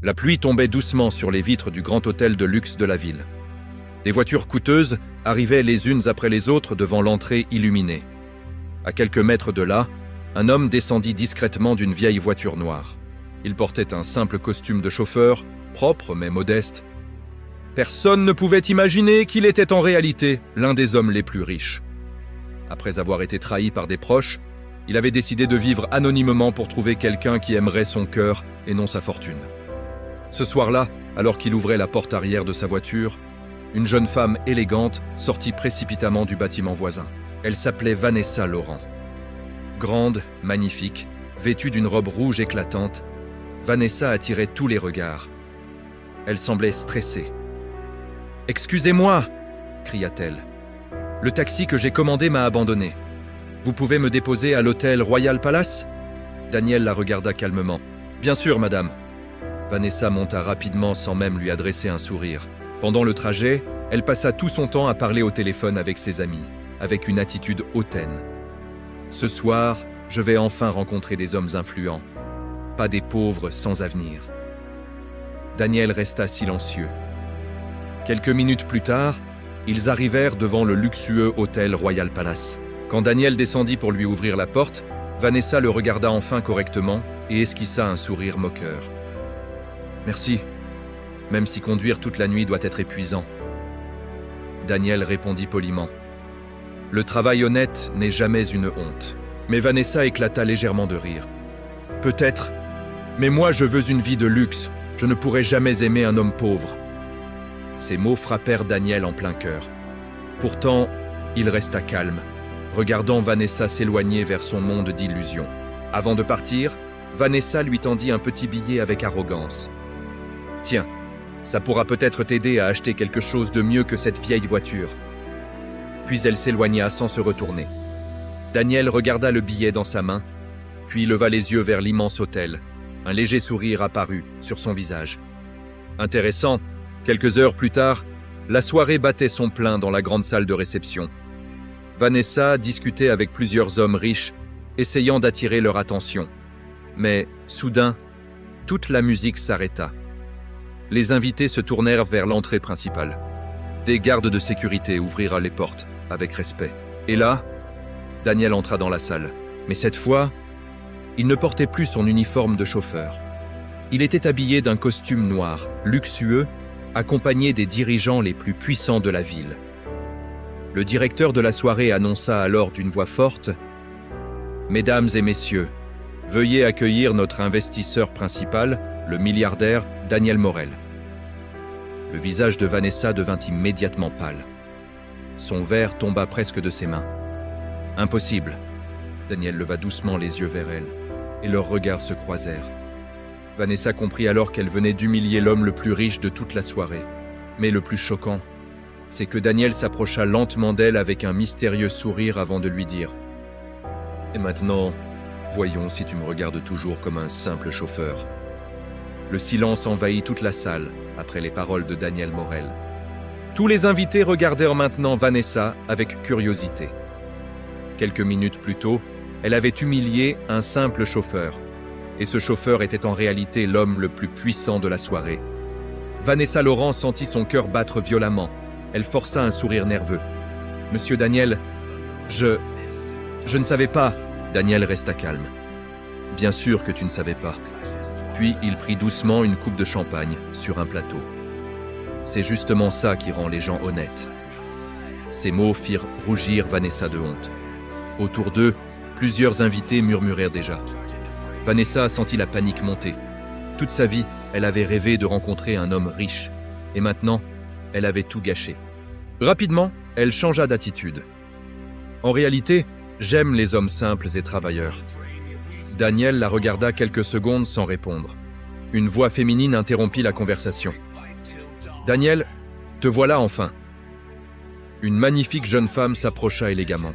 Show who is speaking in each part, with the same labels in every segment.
Speaker 1: La pluie tombait doucement sur les vitres du grand hôtel de luxe de la ville. Des voitures coûteuses arrivaient les unes après les autres devant l'entrée illuminée. À quelques mètres de là, un homme descendit discrètement d'une vieille voiture noire. Il portait un simple costume de chauffeur, propre mais modeste. Personne ne pouvait imaginer qu'il était en réalité l'un des hommes les plus riches. Après avoir été trahi par des proches, il avait décidé de vivre anonymement pour trouver quelqu'un qui aimerait son cœur et non sa fortune. Ce soir-là, alors qu'il ouvrait la porte arrière de sa voiture, une jeune femme élégante sortit précipitamment du bâtiment voisin. Elle s'appelait Vanessa Laurent. Grande, magnifique, vêtue d'une robe rouge éclatante, Vanessa attirait tous les regards. Elle semblait stressée. « Excusez-moi !» cria-t-elle. « Le taxi que j'ai commandé m'a abandonné. Vous pouvez me déposer à l'hôtel Royal Palace ?» Daniel la regarda calmement. « Bien sûr, madame. » Vanessa monta rapidement sans même lui adresser un sourire. Pendant le trajet, elle passa tout son temps à parler au téléphone avec ses amis, avec une attitude hautaine. « Ce soir, je vais enfin rencontrer des hommes influents, pas des pauvres sans avenir. » Daniel resta silencieux. Quelques minutes plus tard, ils arrivèrent devant le luxueux hôtel Royal Palace. Quand Daniel descendit pour lui ouvrir la porte, Vanessa le regarda enfin correctement et esquissa un sourire moqueur. « Merci, même si conduire toute la nuit doit être épuisant. » Daniel répondit poliment. « Le travail honnête n'est jamais une honte. » Mais Vanessa éclata légèrement de rire. « Peut-être, mais moi je veux une vie de luxe. Je ne pourrai jamais aimer un homme pauvre. » Ces mots frappèrent Daniel en plein cœur. Pourtant, il resta calme, regardant Vanessa s'éloigner vers son monde d'illusions. Avant de partir, Vanessa lui tendit un petit billet avec arrogance. « Tiens, ça pourra peut-être t'aider à acheter quelque chose de mieux que cette vieille voiture. » Puis elle s'éloigna sans se retourner. Daniel regarda le billet dans sa main, puis leva les yeux vers l'immense hôtel. Un léger sourire apparut sur son visage. Intéressant, quelques heures plus tard, la soirée battait son plein dans la grande salle de réception. Vanessa discutait avec plusieurs hommes riches, essayant d'attirer leur attention. Mais, soudain, toute la musique s'arrêta. Les invités se tournèrent vers l'entrée principale. Des gardes de sécurité ouvrirent les portes, avec respect. Et là, Daniel entra dans la salle. Mais cette fois, il ne portait plus son uniforme de chauffeur. Il était habillé d'un costume noir, luxueux, accompagné des dirigeants les plus puissants de la ville. Le directeur de la soirée annonça alors d'une voix forte « Mesdames et messieurs, veuillez accueillir notre investisseur principal, le milliardaire Daniel Morel. » Le visage de Vanessa devint immédiatement pâle. Son verre tomba presque de ses mains. « Impossible !» Daniel leva doucement les yeux vers elle, et leurs regards se croisèrent. Vanessa comprit alors qu'elle venait d'humilier l'homme le plus riche de toute la soirée. Mais le plus choquant, c'est que Daniel s'approcha lentement d'elle avec un mystérieux sourire avant de lui dire « Et maintenant, voyons si tu me regardes toujours comme un simple chauffeur. » Le silence envahit toute la salle après les paroles de Daniel Morel. Tous les invités regardèrent maintenant Vanessa avec curiosité. Quelques minutes plus tôt, elle avait humilié un simple chauffeur. Et ce chauffeur était en réalité l'homme le plus puissant de la soirée. Vanessa Laurent sentit son cœur battre violemment. Elle força un sourire nerveux. « Monsieur Daniel, je ne savais pas. » Daniel resta calme. « Bien sûr que tu ne savais pas. » Puis il prit doucement une coupe de champagne sur un plateau. « C'est justement ça qui rend les gens honnêtes. » Ces mots firent rougir Vanessa de honte. Autour d'eux, plusieurs invités murmurèrent déjà. Vanessa sentit la panique monter. Toute sa vie, elle avait rêvé de rencontrer un homme riche. Et maintenant, elle avait tout gâché. Rapidement, elle changea d'attitude. En réalité, j'aime les hommes simples et travailleurs. Daniel la regarda quelques secondes sans répondre. Une voix féminine interrompit la conversation. « Daniel, te voilà enfin !» Une magnifique jeune femme s'approcha élégamment.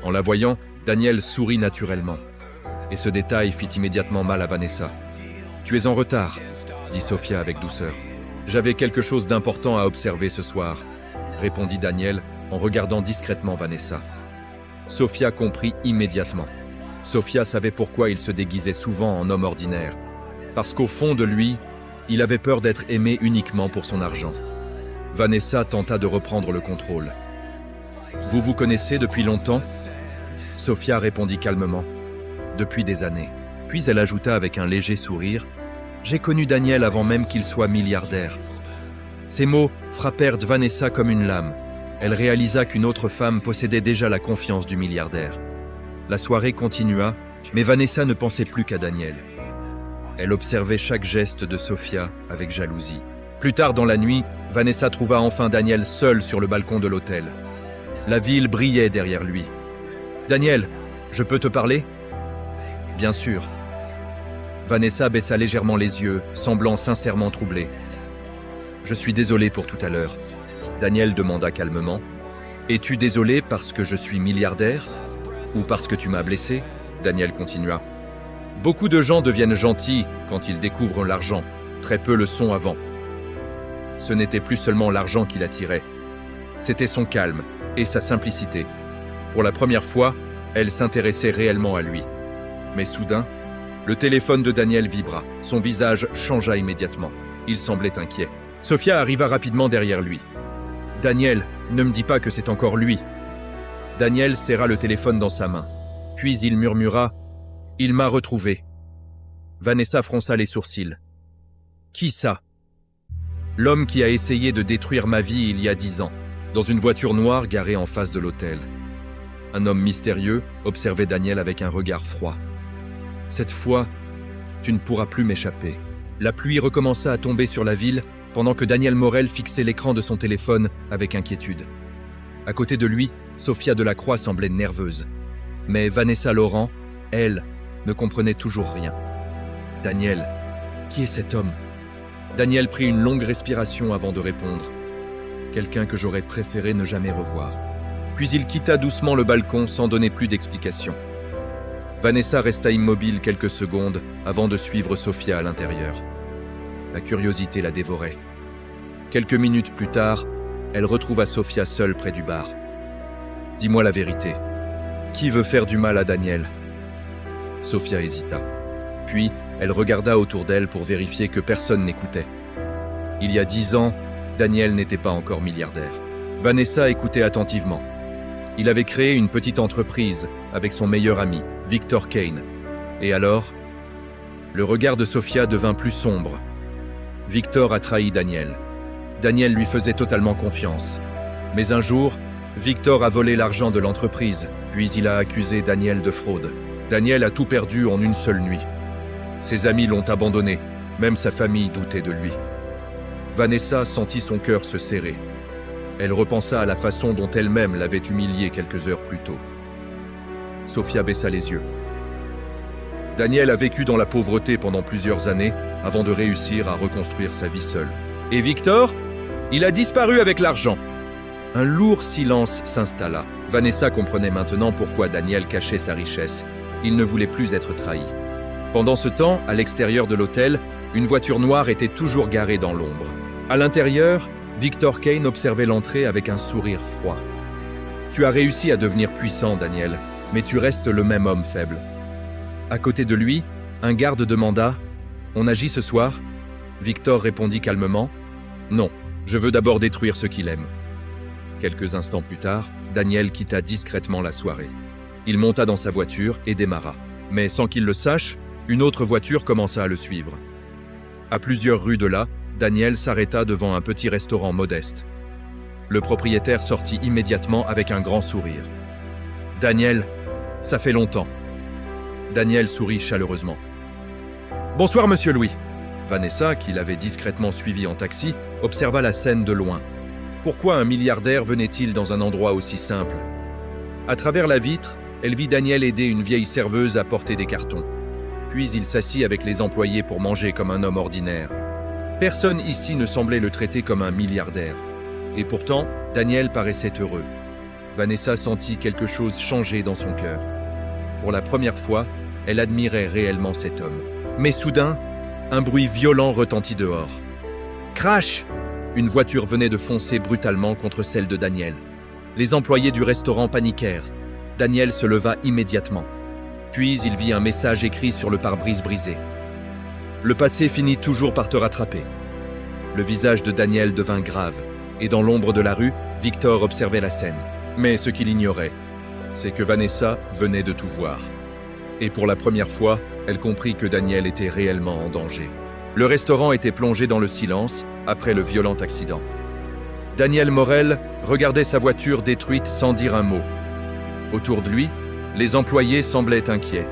Speaker 1: En la voyant, Daniel sourit naturellement. Et ce détail fit immédiatement mal à Vanessa. « Tu es en retard, » dit Sophia avec douceur. « J'avais quelque chose d'important à observer ce soir, » répondit Daniel en regardant discrètement Vanessa. Sophia comprit immédiatement. Sophia savait pourquoi il se déguisait souvent en homme ordinaire. Parce qu'au fond de lui, Il avait peur d'être aimé uniquement pour son argent. Vanessa tenta de reprendre le contrôle. « Vous vous connaissez depuis longtemps ?» Sofia répondit calmement. « Depuis des années. » Puis elle ajouta avec un léger sourire. « J'ai connu Daniel avant même qu'il soit milliardaire. » Ces mots frappèrent Vanessa comme une lame. Elle réalisa qu'une autre femme possédait déjà la confiance du milliardaire. La soirée continua, mais Vanessa ne pensait plus qu'à Daniel. Elle observait chaque geste de Sofia avec jalousie. Plus tard dans la nuit, Vanessa trouva enfin Daniel seul sur le balcon de l'hôtel. La ville brillait derrière lui. « Daniel, je peux te parler ?» « Bien sûr. » Vanessa baissa légèrement les yeux, semblant sincèrement troublée. « Je suis désolé pour tout à l'heure. » Daniel demanda calmement. « Es-tu désolé parce que je suis milliardaire ? Ou parce que tu m'as blessé ?» Daniel continua. « Beaucoup de gens deviennent gentils quand ils découvrent l'argent. Très peu le sont avant. » Ce n'était plus seulement l'argent qui l'attirait. C'était son calme et sa simplicité. Pour la première fois, elle s'intéressait réellement à lui. Mais soudain, le téléphone de Daniel vibra. Son visage changea immédiatement. Il semblait inquiet. Sofia arriva rapidement derrière lui. « Daniel, ne me dis pas que c'est encore lui. » Daniel serra le téléphone dans sa main. Puis il murmura « Il m'a retrouvé. » Vanessa fronça les sourcils. « Qui ça ?»« L'homme qui a essayé de détruire ma vie il y a 10 ans, dans une voiture noire garée en face de l'hôtel. » Un homme mystérieux observait Daniel avec un regard froid. « Cette fois, tu ne pourras plus m'échapper. » La pluie recommença à tomber sur la ville pendant que Daniel Morel fixait l'écran de son téléphone avec inquiétude. À côté de lui, Sofia Delacroix semblait nerveuse. Mais Vanessa Laurent, elle, ne comprenait toujours rien. « Daniel, qui est cet homme ?» Daniel prit une longue respiration avant de répondre. « Quelqu'un que j'aurais préféré ne jamais revoir. » Puis il quitta doucement le balcon sans donner plus d'explications. Vanessa resta immobile quelques secondes avant de suivre Sofia à l'intérieur. La curiosité la dévorait. Quelques minutes plus tard, elle retrouva Sofia seule près du bar. « Dis-moi la vérité. Qui veut faire du mal à Daniel ?» Sofia hésita. Puis, elle regarda autour d'elle pour vérifier que personne n'écoutait. Il y a 10 ans, Daniel n'était pas encore milliardaire. Vanessa écoutait attentivement. Il avait créé une petite entreprise avec son meilleur ami, Victor Kane. Et alors, le regard de Sofia devint plus sombre. Victor a trahi Daniel. Daniel lui faisait totalement confiance. Mais un jour, Victor a volé l'argent de l'entreprise, puis il a accusé Daniel de fraude. Daniel a tout perdu en une seule nuit. Ses amis l'ont abandonné, même sa famille doutait de lui. Vanessa sentit son cœur se serrer. Elle repensa à la façon dont elle-même l'avait humilié quelques heures plus tôt. Sofia baissa les yeux. Daniel a vécu dans la pauvreté pendant plusieurs années avant de réussir à reconstruire sa vie seule. Et Victor ? Il a disparu avec l'argent. Un lourd silence s'installa. Vanessa comprenait maintenant pourquoi Daniel cachait sa richesse. Il ne voulait plus être trahi. Pendant ce temps, à l'extérieur de l'hôtel, une voiture noire était toujours garée dans l'ombre. À l'intérieur, Victor Kane observait l'entrée avec un sourire froid. « Tu as réussi à devenir puissant, Daniel, mais tu restes le même homme faible. » À côté de lui, un garde demanda « On agit ce soir ?» Victor répondit calmement « Non, je veux d'abord détruire ce qu'il aime. » Quelques instants plus tard, Daniel quitta discrètement la soirée. Il monta dans sa voiture et démarra. Mais sans qu'il le sache, une autre voiture commença à le suivre. À plusieurs rues de là, Daniel s'arrêta devant un petit restaurant modeste. Le propriétaire sortit immédiatement avec un grand sourire. « Daniel, ça fait longtemps. » Daniel sourit chaleureusement. « Bonsoir, monsieur Louis. » Vanessa, qui l'avait discrètement suivi en taxi, observa la scène de loin. Pourquoi un milliardaire venait-il dans un endroit aussi simple ? À travers la vitre, elle vit Daniel aider une vieille serveuse à porter des cartons. Puis il s'assit avec les employés pour manger comme un homme ordinaire. Personne ici ne semblait le traiter comme un milliardaire. Et pourtant, Daniel paraissait heureux. Vanessa sentit quelque chose changer dans son cœur. Pour la première fois, elle admirait réellement cet homme. Mais soudain, un bruit violent retentit dehors. Crash! Une voiture venait de foncer brutalement contre celle de Daniel. Les employés du restaurant paniquèrent. Daniel se leva immédiatement. Puis il vit un message écrit sur le pare-brise brisé. « Le passé finit toujours par te rattraper. Le visage de Daniel devint grave, et dans l'ombre de la rue, Victor observait la scène. Mais ce qu'il ignorait, c'est que Vanessa venait de tout voir. Et pour la première fois, elle comprit que Daniel était réellement en danger. Le restaurant était plongé dans le silence après le violent accident. Daniel Morel regardait sa voiture détruite sans dire un mot. Autour de lui, les employés semblaient inquiets.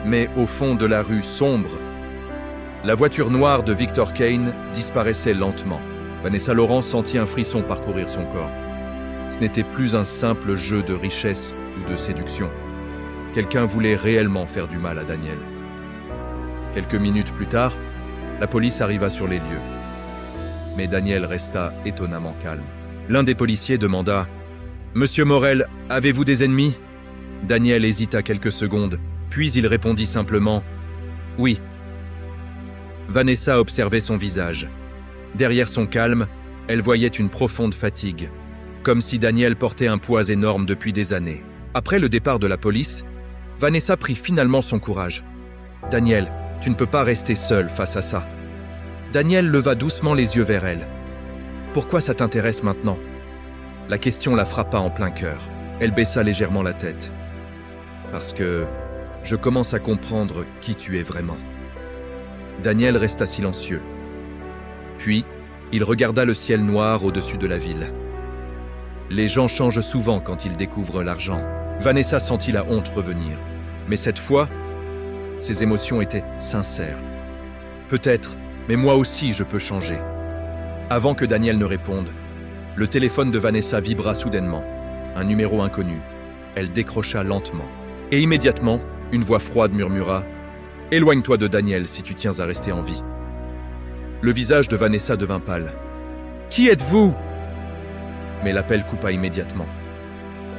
Speaker 1: Mais au fond de la rue sombre, la voiture noire de Victor Kane disparaissait lentement. Vanessa Laurent sentit un frisson parcourir son corps. Ce n'était plus un simple jeu de richesse ou de séduction. Quelqu'un voulait réellement faire du mal à Daniel. Quelques minutes plus tard, la police arriva sur les lieux. Mais Daniel resta étonnamment calme. L'un des policiers demanda « Monsieur Morel, avez-vous des ennemis ?» Daniel hésita quelques secondes, puis il répondit simplement « Oui ». Vanessa observait son visage. Derrière son calme, elle voyait une profonde fatigue, comme si Daniel portait un poids énorme depuis des années. Après le départ de la police, Vanessa prit finalement son courage. « Daniel, tu ne peux pas rester seul face à ça. » Daniel leva doucement les yeux vers elle. « Pourquoi ça t'intéresse maintenant ?» La question la frappa en plein cœur. Elle baissa légèrement la tête. « Parce que je commence à comprendre qui tu es vraiment. » Daniel resta silencieux. Puis, il regarda le ciel noir au-dessus de la ville. Les gens changent souvent quand ils découvrent l'argent. Vanessa sentit la honte revenir. Mais cette fois, ses émotions étaient sincères. Peut-être, mais moi aussi je peux changer. Avant que Daniel ne réponde, le téléphone de Vanessa vibra soudainement. Un numéro inconnu. Elle décrocha lentement. Et immédiatement, une voix froide murmura « Éloigne-toi de Daniel si tu tiens à rester en vie. » Le visage de Vanessa devint pâle. « Qui êtes-vous » Mais l'appel coupa immédiatement.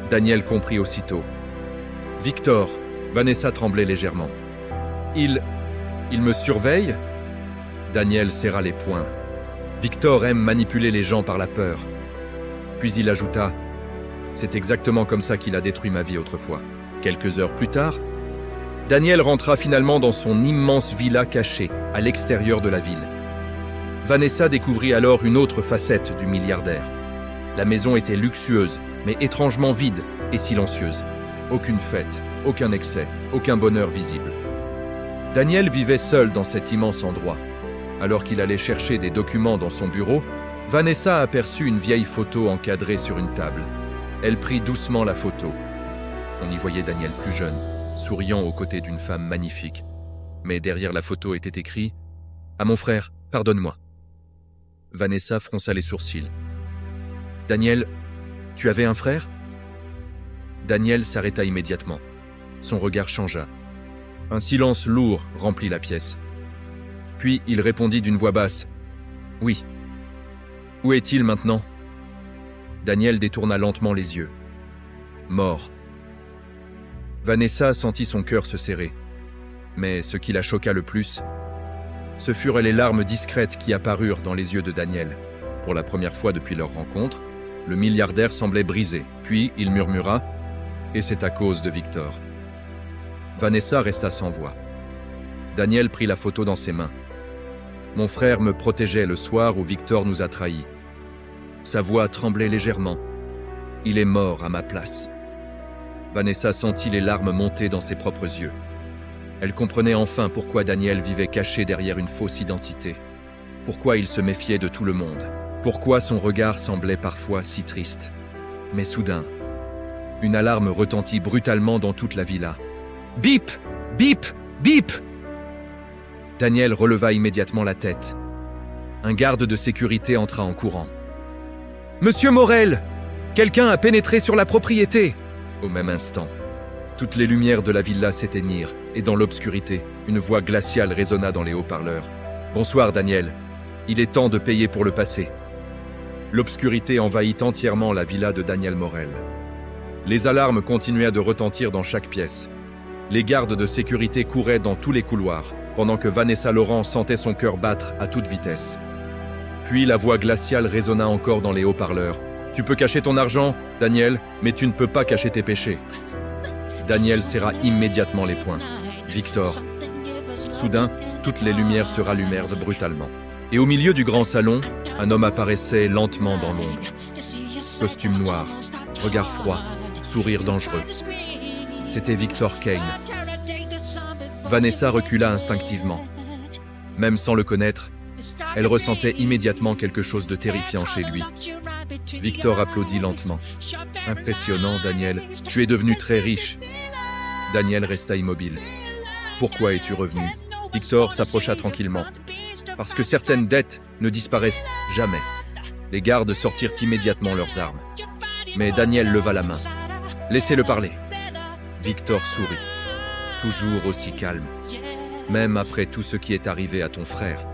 Speaker 1: Daniel comprit aussitôt. « Victor », Vanessa tremblait légèrement. « Il me surveille ?» Daniel serra les poings. « Victor aime manipuler les gens par la peur. » Puis il ajouta « C'est exactement comme ça qu'il a détruit ma vie autrefois. » Quelques heures plus tard, Daniel rentra finalement dans son immense villa cachée, à l'extérieur de la ville. Vanessa découvrit alors une autre facette du milliardaire. La maison était luxueuse, mais étrangement vide et silencieuse. Aucune fête, aucun excès, aucun bonheur visible. Daniel vivait seul dans cet immense endroit. Alors qu'il allait chercher des documents dans son bureau, Vanessa aperçut une vieille photo encadrée sur une table. Elle prit doucement la photo. On y voyait Daniel plus jeune, souriant aux côtés d'une femme magnifique. Mais derrière la photo était écrit « À mon frère, pardonne-moi ». Vanessa fronça les sourcils. « Daniel, tu avais un frère ?» Daniel s'arrêta immédiatement. Son regard changea. Un silence lourd remplit la pièce. Puis il répondit d'une voix basse « Oui. » « Où est-il maintenant ?» Daniel détourna lentement les yeux. « Mort. » Vanessa sentit son cœur se serrer. Mais ce qui la choqua le plus, ce furent les larmes discrètes qui apparurent dans les yeux de Daniel. Pour la première fois depuis leur rencontre, le milliardaire semblait brisé. Puis il murmura « Et c'est à cause de Victor. » Vanessa resta sans voix. Daniel prit la photo dans ses mains. « Mon frère me protégeait le soir où Victor nous a trahis. Sa voix tremblait légèrement. Il est mort à ma place. » Vanessa sentit les larmes monter dans ses propres yeux. Elle comprenait enfin pourquoi Daniel vivait caché derrière une fausse identité. Pourquoi il se méfiait de tout le monde. Pourquoi son regard semblait parfois si triste. Mais soudain, une alarme retentit brutalement dans toute la villa. « Bip! Bip! Bip !» Daniel releva immédiatement la tête. Un garde de sécurité entra en courant. « Monsieur Morel! Quelqu'un a pénétré sur la propriété !» Au même instant, toutes les lumières de la villa s'éteignirent et dans l'obscurité, une voix glaciale résonna dans les haut-parleurs. « Bonsoir Daniel, il est temps de payer pour le passé. » L'obscurité envahit entièrement la villa de Daniel Morel. Les alarmes continuaient de retentir dans chaque pièce. Les gardes de sécurité couraient dans tous les couloirs, pendant que Vanessa Laurent sentait son cœur battre à toute vitesse. Puis la voix glaciale résonna encore dans les haut-parleurs. « Tu peux cacher ton argent, Daniel, mais tu ne peux pas cacher tes péchés. » Daniel serra immédiatement les poings. « Victor. » Soudain, toutes les lumières se rallumèrent brutalement. Et au milieu du grand salon, un homme apparaissait lentement dans l'ombre. Costume noir, regard froid, sourire dangereux. C'était Victor Kane. Vanessa recula instinctivement. Même sans le connaître, elle ressentait immédiatement quelque chose de terrifiant chez lui. Victor applaudit lentement. « Impressionnant, Daniel. Tu es devenu très riche. » Daniel resta immobile. « Pourquoi es-tu revenu ?» Victor s'approcha tranquillement. « Parce que certaines dettes ne disparaissent jamais. » Les gardes sortirent immédiatement leurs armes. Mais Daniel leva la main. « Laissez-le parler. » Victor sourit. Toujours aussi calme. Même après tout ce qui est arrivé à ton frère.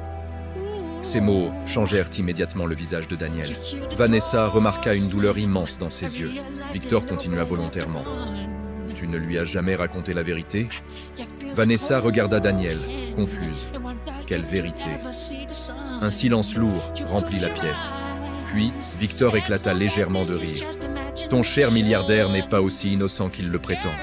Speaker 1: Ces mots changèrent immédiatement le visage de Daniel. Vanessa remarqua une douleur immense dans ses yeux. Victor continua volontairement. « Tu ne lui as jamais raconté la vérité ?» Vanessa regarda Daniel, confuse. Quelle vérité? Un silence lourd remplit la pièce. Puis, Victor éclata légèrement de rire. « Ton cher milliardaire n'est pas aussi innocent qu'il le prétend. »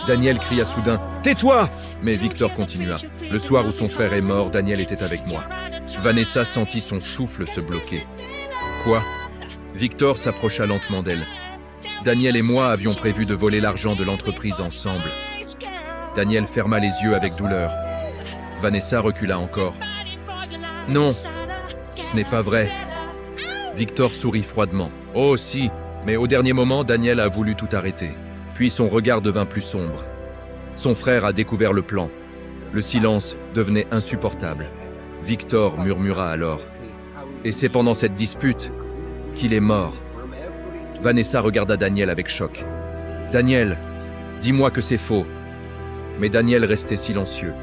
Speaker 1: Daniel cria soudain « Tais-toi !» Mais Victor continua. « Le soir où son frère est mort, Daniel était avec moi. » Vanessa sentit son souffle se bloquer. « Quoi ?» Victor s'approcha lentement d'elle. « Daniel et moi avions prévu de voler l'argent de l'entreprise ensemble. » Daniel ferma les yeux avec douleur. Vanessa recula encore. « Non, ce n'est pas vrai. » Victor sourit froidement. « Oh si, mais au dernier moment, Daniel a voulu tout arrêter. Puis son regard devint plus sombre. Son frère a découvert le plan. Le silence devenait insupportable. Victor murmura alors. « Et c'est pendant cette dispute qu'il est mort. » Vanessa regarda Daniel avec choc. « Daniel, dis-moi que c'est faux. » Mais Daniel restait silencieux.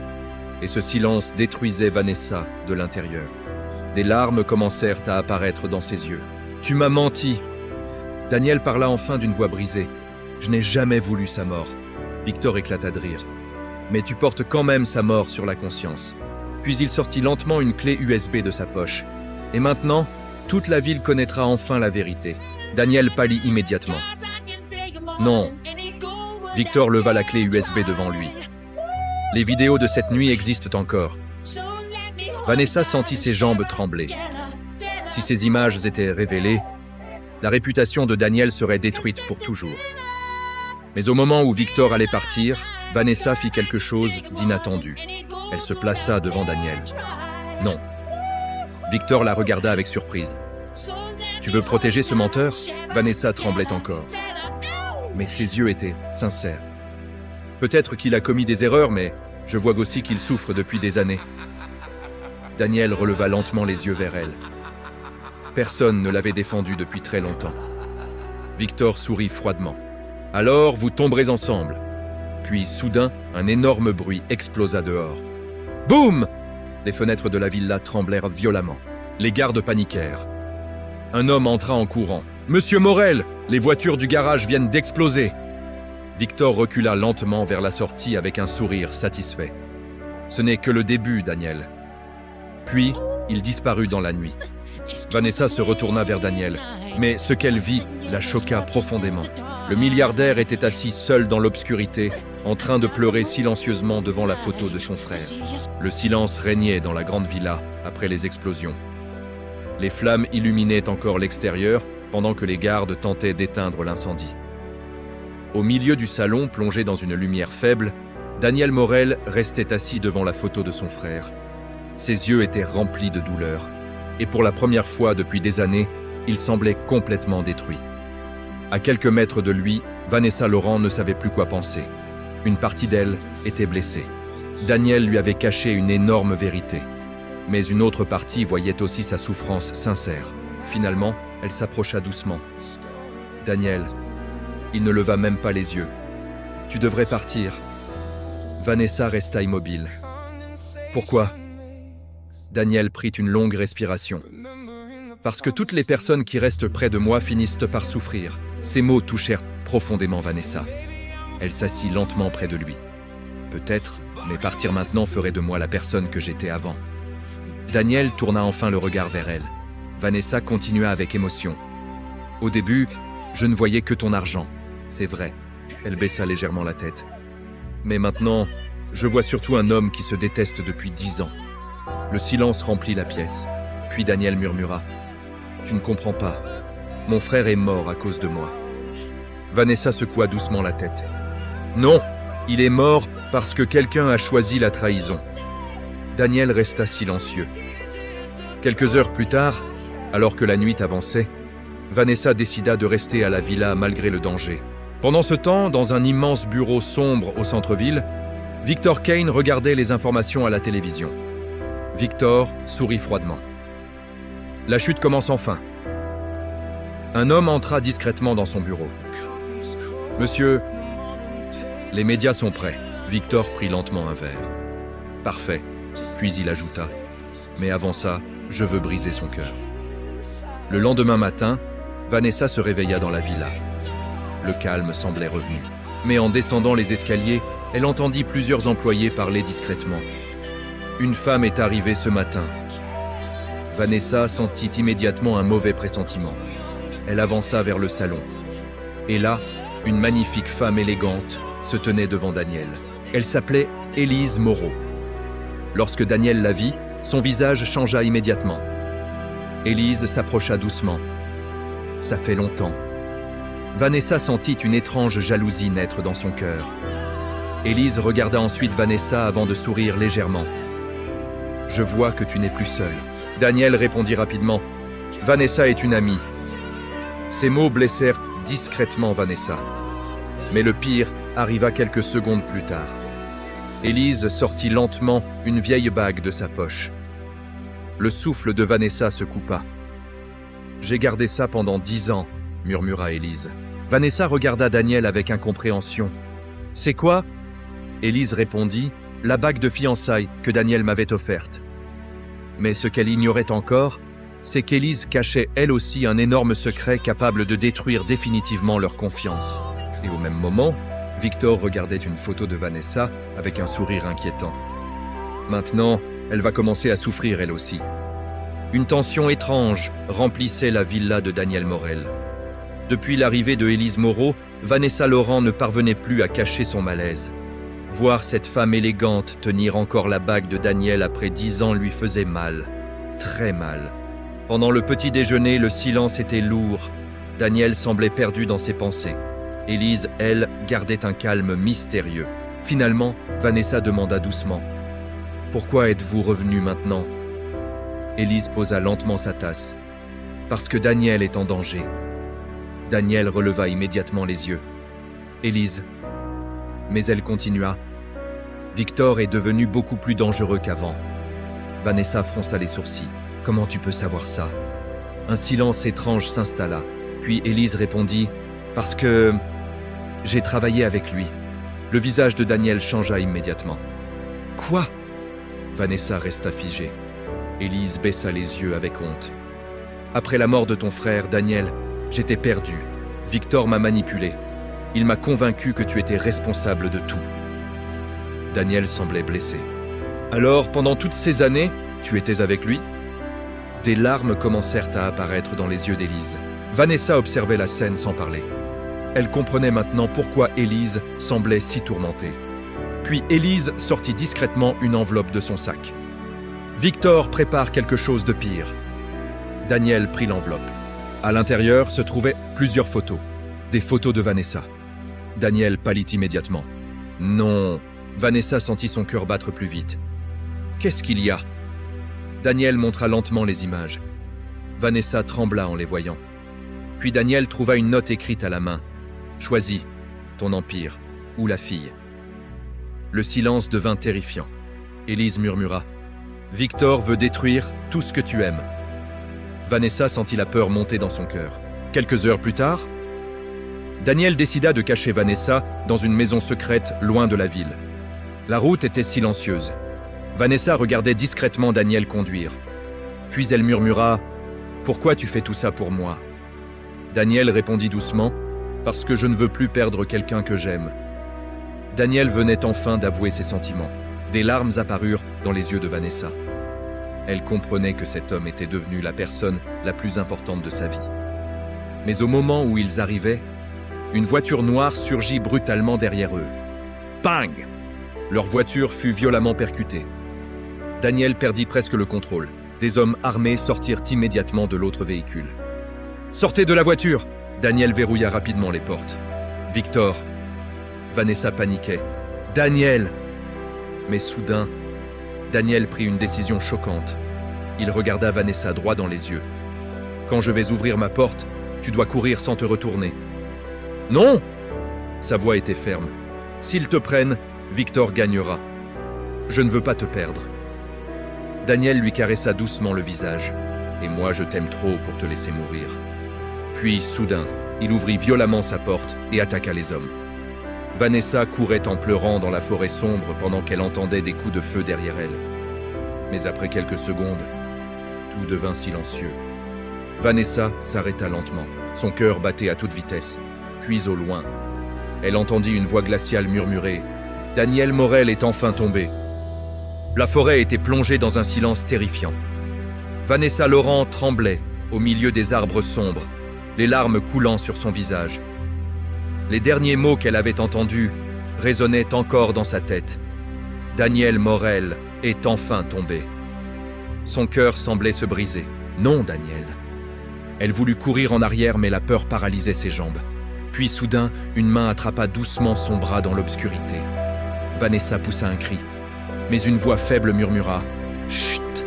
Speaker 1: Et ce silence détruisait Vanessa de l'intérieur. Des larmes commencèrent à apparaître dans ses yeux. « Tu m'as menti !» Daniel parla enfin d'une voix brisée. « Je n'ai jamais voulu sa mort. » Victor éclata de rire. « Mais tu portes quand même sa mort sur la conscience. » Puis il sortit lentement une clé USB de sa poche. « Et maintenant, toute la ville connaîtra enfin la vérité. » Daniel pâlit immédiatement. « Non. » Victor leva la clé USB devant lui. « Les vidéos de cette nuit existent encore. » Vanessa sentit ses jambes trembler. Si ces images étaient révélées, la réputation de Daniel serait détruite pour toujours. Mais au moment où Victor allait partir, Vanessa fit quelque chose d'inattendu. Elle se plaça devant Daniel. « Non. » Victor la regarda avec surprise. « Tu veux protéger ce menteur ?» Vanessa tremblait encore. Mais ses yeux étaient sincères. « Peut-être qu'il a commis des erreurs, mais je vois aussi qu'il souffre depuis des années. » Daniel releva lentement les yeux vers elle. Personne ne l'avait défendu depuis très longtemps. Victor sourit froidement. « Alors, vous tomberez ensemble. » Puis, soudain, un énorme bruit explosa dehors. Boum! Les fenêtres de la villa tremblèrent violemment. Les gardes paniquèrent. Un homme entra en courant. « Monsieur Morel, les voitures du garage viennent d'exploser !» Victor recula lentement vers la sortie avec un sourire satisfait. « Ce n'est que le début, Daniel. » Puis, il disparut dans la nuit. Vanessa se retourna vers Daniel, mais ce qu'elle vit la choqua profondément. Le milliardaire était assis seul dans l'obscurité, en train de pleurer silencieusement devant la photo de son frère. Le silence régnait dans la grande villa après les explosions. Les flammes illuminaient encore l'extérieur pendant que les gardes tentaient d'éteindre l'incendie. Au milieu du salon, plongé dans une lumière faible, Daniel Morel restait assis devant la photo de son frère. Ses yeux étaient remplis de douleur, et pour la première fois depuis des années, il semblait complètement détruit. À quelques mètres de lui, Vanessa Laurent ne savait plus quoi penser. Une partie d'elle était blessée. Daniel lui avait caché une énorme vérité. Mais une autre partie voyait aussi sa souffrance sincère. Finalement, elle s'approcha doucement. « Daniel, il ne leva même pas les yeux. Tu devrais partir. » Vanessa resta immobile. « Pourquoi ?» Daniel prit une longue respiration. « Parce que toutes les personnes qui restent près de moi finissent par souffrir. » Ces mots touchèrent profondément Vanessa. Elle s'assit lentement près de lui. « Peut-être, mais partir maintenant ferait de moi la personne que j'étais avant. » Daniel tourna enfin le regard vers elle. Vanessa continua avec émotion. « Au début, je ne voyais que ton argent. C'est vrai. » Elle baissa légèrement la tête. « Mais maintenant, je vois surtout un homme qui se déteste depuis 10 ans. Le silence remplit la pièce. Puis Daniel murmura. Tu ne comprends pas. Mon frère est mort à cause de moi. Vanessa secoua doucement la tête. Non, il est mort parce que quelqu'un a choisi la trahison. Daniel resta silencieux. Quelques heures plus tard, alors que la nuit avançait, Vanessa décida de rester à la villa malgré le danger. Pendant ce temps, dans un immense bureau sombre au centre-ville, Victor Kane regardait les informations à la télévision. Victor sourit froidement. La chute commence enfin. Un homme entra discrètement dans son bureau. « Monsieur, les médias sont prêts. » Victor prit lentement un verre. « Parfait. » Puis il ajouta. « Mais avant ça, je veux briser son cœur. » Le lendemain matin, Vanessa se réveilla dans la villa. Le calme semblait revenu. Mais en descendant les escaliers, elle entendit plusieurs employés parler discrètement. « Une femme est arrivée ce matin. » Vanessa sentit immédiatement un mauvais pressentiment. Elle avança vers le salon. Et là, une magnifique femme élégante se tenait devant Daniel. Elle s'appelait Élise Moreau. Lorsque Daniel la vit, son visage changea immédiatement. Élise s'approcha doucement. « Ça fait longtemps. » Vanessa sentit une étrange jalousie naître dans son cœur. Élise regarda ensuite Vanessa avant de sourire légèrement. « Je vois que tu n'es plus seule. » Daniel répondit rapidement. « Vanessa est une amie. » Ces mots blessèrent discrètement Vanessa. Mais le pire arriva quelques secondes plus tard. Élise sortit lentement une vieille bague de sa poche. Le souffle de Vanessa se coupa. « J'ai gardé ça pendant 10 ans, » murmura Élise. Vanessa regarda Daniel avec incompréhension. « C'est quoi ?» Élise répondit. « La bague de fiançailles que Daniel m'avait offerte. » Mais ce qu'elle ignorait encore, c'est qu'Élise cachait elle aussi un énorme secret capable de détruire définitivement leur confiance. Et au même moment, Victor regardait une photo de Vanessa avec un sourire inquiétant. Maintenant, elle va commencer à souffrir elle aussi. Une tension étrange remplissait la villa de Daniel Morel. Depuis l'arrivée de Élise Moreau, Vanessa Laurent ne parvenait plus à cacher son malaise. Voir cette femme élégante tenir encore la bague de Daniel après 10 ans lui faisait mal, très mal. Pendant le petit déjeuner, le silence était lourd. Daniel semblait perdu dans ses pensées. Élise, elle, gardait un calme mystérieux. Finalement, Vanessa demanda doucement. « Pourquoi êtes-vous revenu maintenant ?» Élise posa lentement sa tasse. « Parce que Daniel est en danger. » Daniel releva immédiatement les yeux. « Élise. » Mais elle continua. « Victor est devenu beaucoup plus dangereux qu'avant. » Vanessa fronça les sourcils. « Comment tu peux savoir ça ?» Un silence étrange s'installa. Puis Élise répondit « Parce que j'ai travaillé avec lui. » Le visage de Daniel changea immédiatement. « Quoi ?» Vanessa resta figée. Élise baissa les yeux avec honte. « Après la mort de ton frère, Daniel, j'étais perdu. Victor m'a manipulé. Il m'a convaincu que tu étais responsable de tout. » Daniel semblait blessé. « Alors, pendant toutes ces années, tu étais avec lui ?» Des larmes commencèrent à apparaître dans les yeux d'Élise. Vanessa observait la scène sans parler. Elle comprenait maintenant pourquoi Élise semblait si tourmentée. Puis Élise sortit discrètement une enveloppe de son sac. « Victor prépare quelque chose de pire. » Daniel prit l'enveloppe. À l'intérieur se trouvaient plusieurs photos. Des photos de Vanessa. Daniel pâlit immédiatement. « Non !» Vanessa sentit son cœur battre plus vite. « Qu'est-ce qu'il y a ?» Daniel montra lentement les images. Vanessa trembla en les voyant. Puis Daniel trouva une note écrite à la main. « Choisis ton empire ou la fille. » Le silence devint terrifiant. Élise murmura. « Victor veut détruire tout ce que tu aimes. » Vanessa sentit la peur monter dans son cœur. Quelques heures plus tard, Daniel décida de cacher Vanessa dans une maison secrète loin de la ville. La route était silencieuse. Vanessa regardait discrètement Daniel conduire. Puis elle murmura « Pourquoi tu fais tout ça pour moi ?» Daniel répondit doucement « Parce que je ne veux plus perdre quelqu'un que j'aime. » Daniel venait enfin d'avouer ses sentiments. Des larmes apparurent dans les yeux de Vanessa. Elle comprenait que cet homme était devenu la personne la plus importante de sa vie. Mais au moment où ils arrivaient, une voiture noire surgit brutalement derrière eux. Bang! Leur voiture fut violemment percutée. Daniel perdit presque le contrôle. Des hommes armés sortirent immédiatement de l'autre véhicule. « Sortez de la voiture !» Daniel verrouilla rapidement les portes. « Victor !» Vanessa paniquait. « Daniel !» Mais soudain, Daniel prit une décision choquante. Il regarda Vanessa droit dans les yeux. « Quand je vais ouvrir ma porte, tu dois courir sans te retourner. »« Non !» Sa voix était ferme. « S'ils te prennent, Victor gagnera. Je ne veux pas te perdre. » Daniel lui caressa doucement le visage. « Et moi, je t'aime trop pour te laisser mourir. » Puis, soudain, il ouvrit violemment sa porte et attaqua les hommes. Vanessa courait en pleurant dans la forêt sombre pendant qu'elle entendait des coups de feu derrière elle. Mais après quelques secondes, tout devint silencieux. Vanessa s'arrêta lentement. Son cœur battait à toute vitesse. Puis au loin, elle entendit une voix glaciale murmurer « Daniel Morel est enfin tombé !» La forêt était plongée dans un silence terrifiant. Vanessa Laurent tremblait au milieu des arbres sombres, les larmes coulant sur son visage. Les derniers mots qu'elle avait entendus résonnaient encore dans sa tête. Daniel Morel est enfin tombé. Son cœur semblait se briser. Non, Daniel. Elle voulut courir en arrière, mais la peur paralysait ses jambes. Puis soudain, une main attrapa doucement son bras dans l'obscurité. Vanessa poussa un cri, mais une voix faible murmura « Chut !»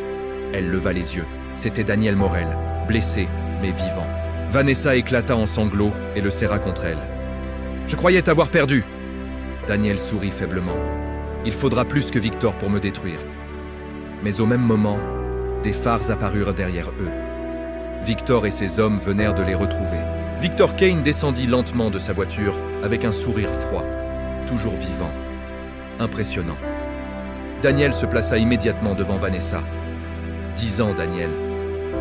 Speaker 1: Elle leva les yeux. C'était Daniel Morel, blessé, mais vivant. Vanessa éclata en sanglots et le serra contre elle. « Je croyais t'avoir perdu !» Daniel sourit faiblement. « Il faudra plus que Victor pour me détruire. » Mais au même moment, des phares apparurent derrière eux. Victor et ses hommes venèrent de les retrouver. Victor Kane descendit lentement de sa voiture avec un sourire froid, toujours vivant, impressionnant. Daniel se plaça immédiatement devant Vanessa. « 10 ans, Daniel,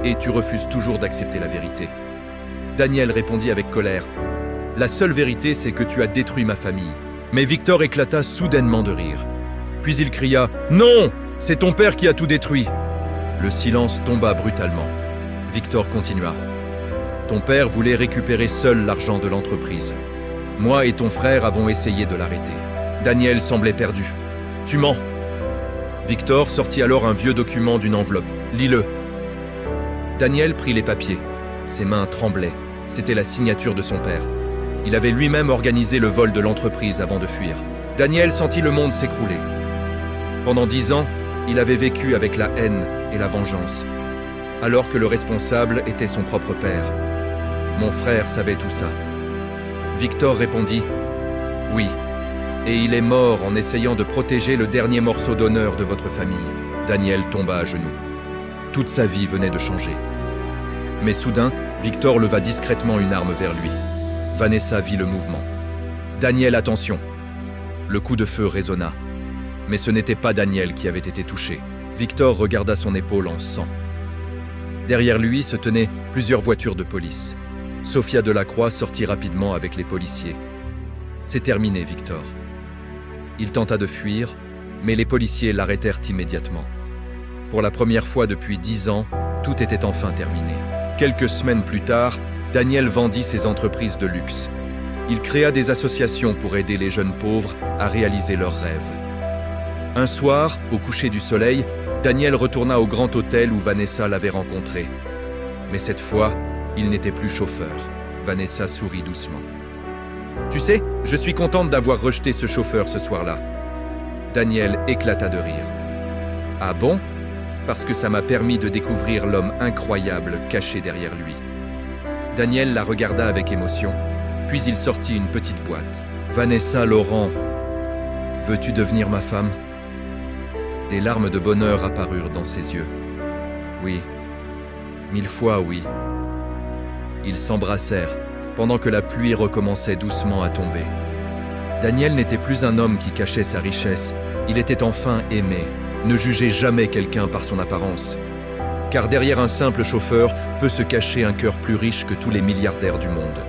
Speaker 1: et tu refuses toujours d'accepter la vérité. » Daniel répondit avec colère. « La seule vérité, c'est que tu as détruit ma famille. » Mais Victor éclata soudainement de rire. Puis il cria « Non, c'est ton père qui a tout détruit !» Le silence tomba brutalement. Victor continua. « Ton père voulait récupérer seul l'argent de l'entreprise. Moi et ton frère avons essayé de l'arrêter. » Daniel semblait perdu. « Tu mens !» Victor sortit alors un vieux document d'une enveloppe. « Lis-le. » Daniel prit les papiers. Ses mains tremblaient. C'était la signature de son père. Il avait lui-même organisé le vol de l'entreprise avant de fuir. Daniel sentit le monde s'écrouler. Pendant 10 ans, il avait vécu avec la haine et la vengeance, alors que le responsable était son propre père. Mon frère savait tout ça. Victor répondit « Oui, et il est mort en essayant de protéger le dernier morceau d'honneur de votre famille. » Daniel tomba à genoux. Toute sa vie venait de changer. Mais soudain, Victor leva discrètement une arme vers lui. Vanessa vit le mouvement. « Daniel, attention !» Le coup de feu résonna. Mais ce n'était pas Daniel qui avait été touché. Victor regarda son épaule en sang. Derrière lui se tenaient plusieurs voitures de police. Sophia Delacroix sortit rapidement avec les policiers. « C'est terminé, Victor. » Il tenta de fuir, mais les policiers l'arrêtèrent immédiatement. Pour la première fois depuis 10 ans, tout était enfin terminé. Quelques semaines plus tard, Daniel vendit ses entreprises de luxe. Il créa des associations pour aider les jeunes pauvres à réaliser leurs rêves. Un soir, au coucher du soleil, Daniel retourna au grand hôtel où Vanessa l'avait rencontré. Mais cette fois, il n'était plus chauffeur. Vanessa sourit doucement. « Tu sais, je suis contente d'avoir rejeté ce chauffeur ce soir-là. » Daniel éclata de rire. « Ah bon ? Parce que ça m'a permis de découvrir l'homme incroyable caché derrière lui. » Daniel la regarda avec émotion, puis il sortit une petite boîte. « Vanessa Laurent, veux-tu devenir ma femme ?» Des larmes de bonheur apparurent dans ses yeux. « Oui, 1000 fois oui. » Ils s'embrassèrent, pendant que la pluie recommençait doucement à tomber. Daniel n'était plus un homme qui cachait sa richesse, il était enfin aimé. Ne jugez jamais quelqu'un par son apparence. Car derrière un simple chauffeur peut se cacher un cœur plus riche que tous les milliardaires du monde.